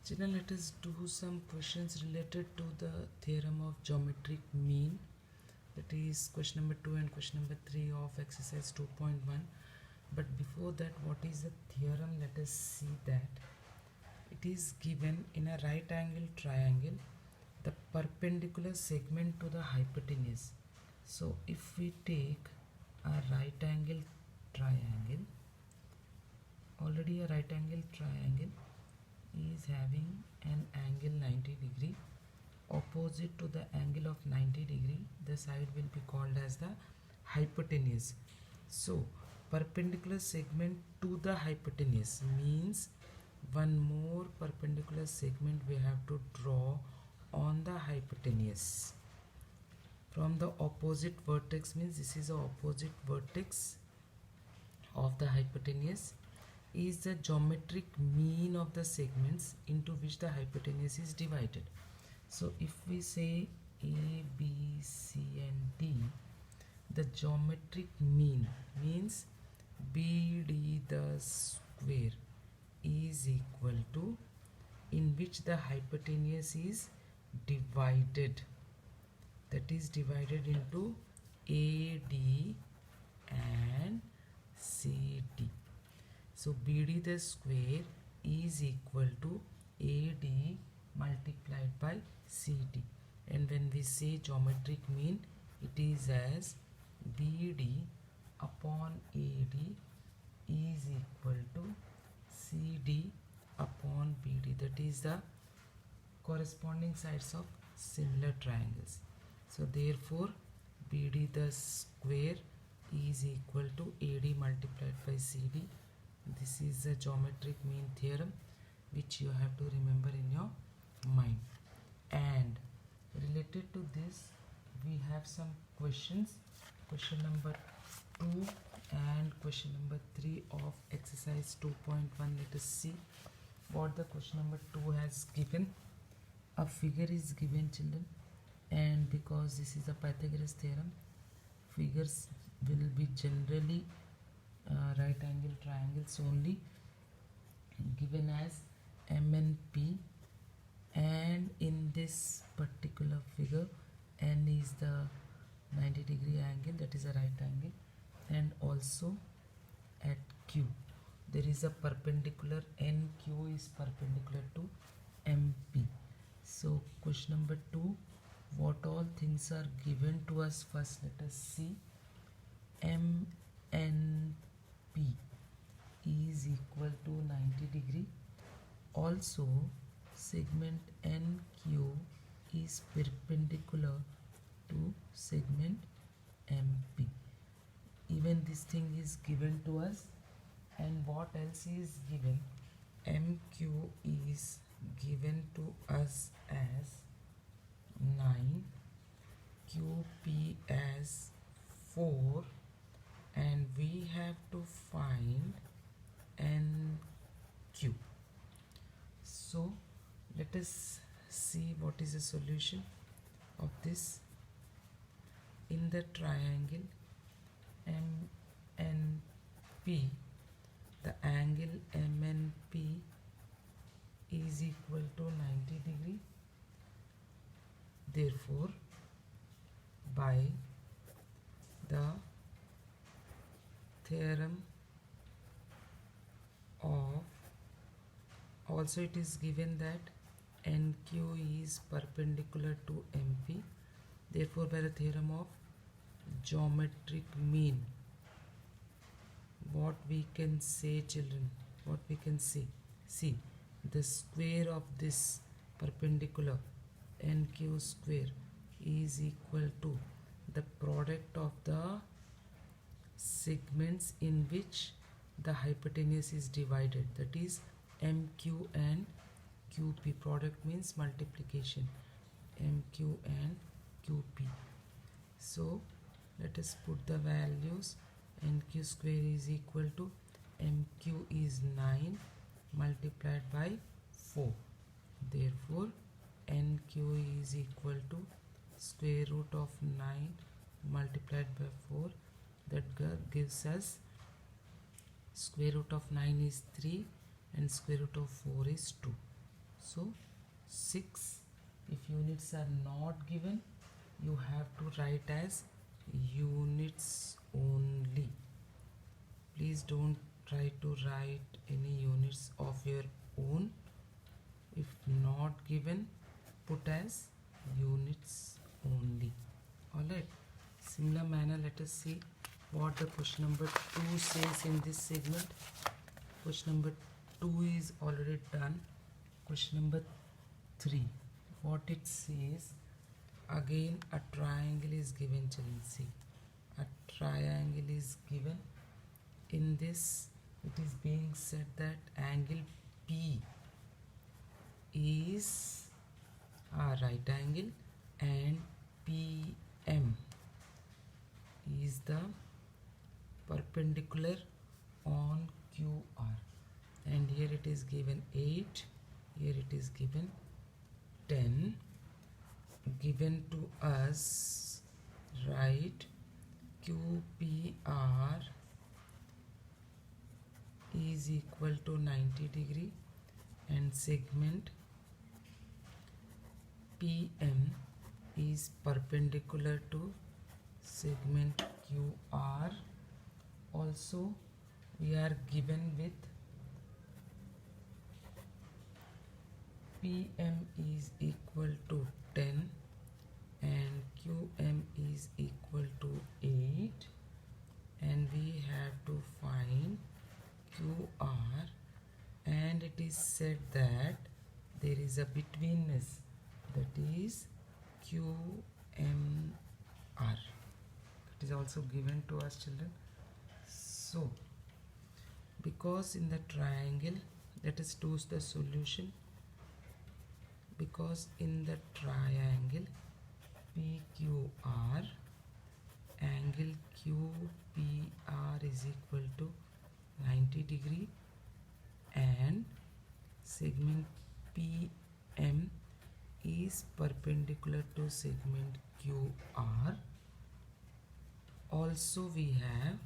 Children, let us do some questions related to the theorem of geometric mean. That is question number 2 and question number 3 of exercise 2.1. But before that, what is the theorem? Let us see that. It is given in a right angle triangle, the perpendicular segment to the hypotenuse. So if we take a right angle triangle, already a right angle triangle is having an angle 90 degree opposite to the angle of 90 degree. The side will be called as the hypotenuse. So perpendicular segment to the hypotenuse means one more perpendicular segment we have to draw on the hypotenuse from the opposite vertex, means this is the opposite vertex of the hypotenuse, is the geometric mean of the segments into which the hypotenuse is divided. So if we say A, B, C and D, the geometric mean means BD the square is equal to in which the hypotenuse is divided, that is divided into AD and CD. So BD the square is equal to AD multiplied by CD, and when we say geometric mean, it is as BD upon AD is equal to CD upon BD, that is the corresponding sides of similar triangles. So therefore BD the square is equal to AD multiplied by CD. This is the geometric mean theorem which you have to remember in your mind. And related to this, we have some questions. Question number 2 and question number 3 of exercise 2.1. Let us see what the question number 2 has given. A figure is given, children, and because this is a Pythagoras theorem, figures will be generally right angle triangles only, given as M and P, and in this particular figure N is the 90 degree angle, that is a right angle, and also at Q there is a perpendicular, NQ is perpendicular to MP. So question number 2, what all things are given to us? First let us see. MNP is equal to 90 degree. Also segment NQ is perpendicular to segment MP. Even this thing is given to us. And what else is given? MQ is given to us as 9, QP as 4, and we have to find NQ. So let us see what is the solution of this. In the triangle MNP, the angle MNP is equal to 90 degree. Therefore, by the theorem of, also it is given that NQ is perpendicular to MP. Therefore, by the theorem of geometric mean, what we can say, children, what we can say? See, the square of this perpendicular NQ square is equal to the product of the segments in which the hypotenuse is divided, that is MQ and QP. Product means multiplication, MQ and QP. So let us put the values. NQ square is equal to MQ is 9 multiplied by 4. Therefore NQ is equal to square root of 9 multiplied by 4. That gives us square root of 9 is 3 and square root of 4 is 2. So 6. If units are not given, you have to write as units only. Please don't try to write any units of your own. If not given, put as units only. Alright. Similar manner, let us see what the question number 2 says in this segment. Question number 2 is already done. Question number 3. What it says, again a triangle is given. Children, see, a triangle is given. In this, it is being said that angle P is a right angle and PM is the perpendicular on QR. And here it is given 8, here it is given 10. Given to us, right, QPR is equal to 90 degree and segment PM is perpendicular to segment QR. Also, we are given with PM is equal to 10 and QM is equal to 8, and we have to find QR, and it is said that there is a betweenness, that is QMR. It is also given to us, children. So because in the triangle, let us choose the solution. Because in the triangle PQR, angle QPR is equal to 90 degree and segment PM is perpendicular to segment QR. Also we have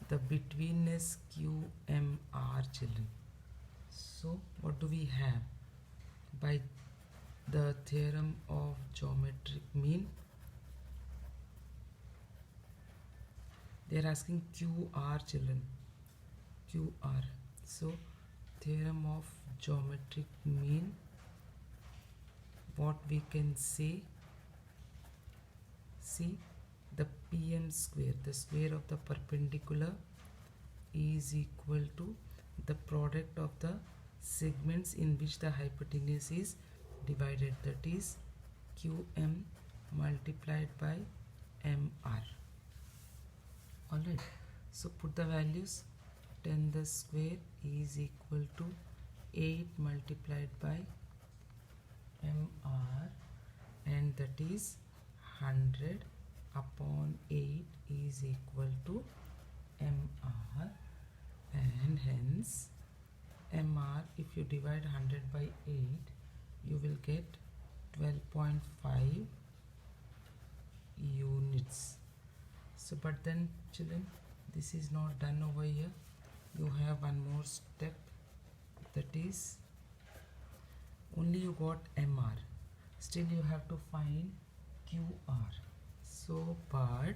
the betweenness QMR, children. So what do we have? By the theorem of geometric mean, they are asking QR, children, QR. So theorem of geometric mean, what we can say, see, the PM square, the square of the perpendicular, is equal to the product of the segments in which the hypotenuse is divided, that is QM multiplied by MR. Alright, so put the values. 10 the square is equal to 8 multiplied by MR, and that is 100 upon 8 is equal to MR, and hence MR, if you divide 100 by 8, you will get 12.5 units. So but then, children, this is not done over here. You have one more step, that is, only you got MR, still you have to find QR. So but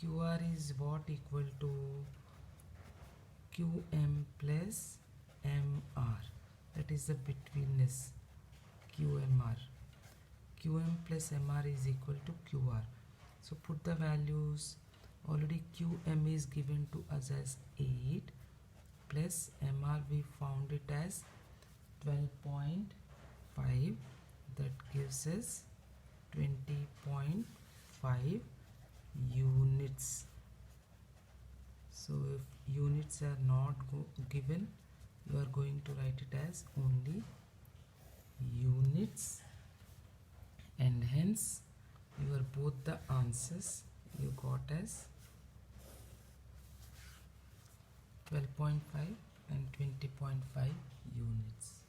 QR is what? Equal to QM plus MR, that is the betweenness QMR. QM plus MR is equal to QR. So put the values. Already QM is given to us as 8 plus MR we found it as 12.5, that gives us 20.5 units. So if units are not given, you are going to write it as only units, and hence your both the answers you got as 12.5 and 20.5 units.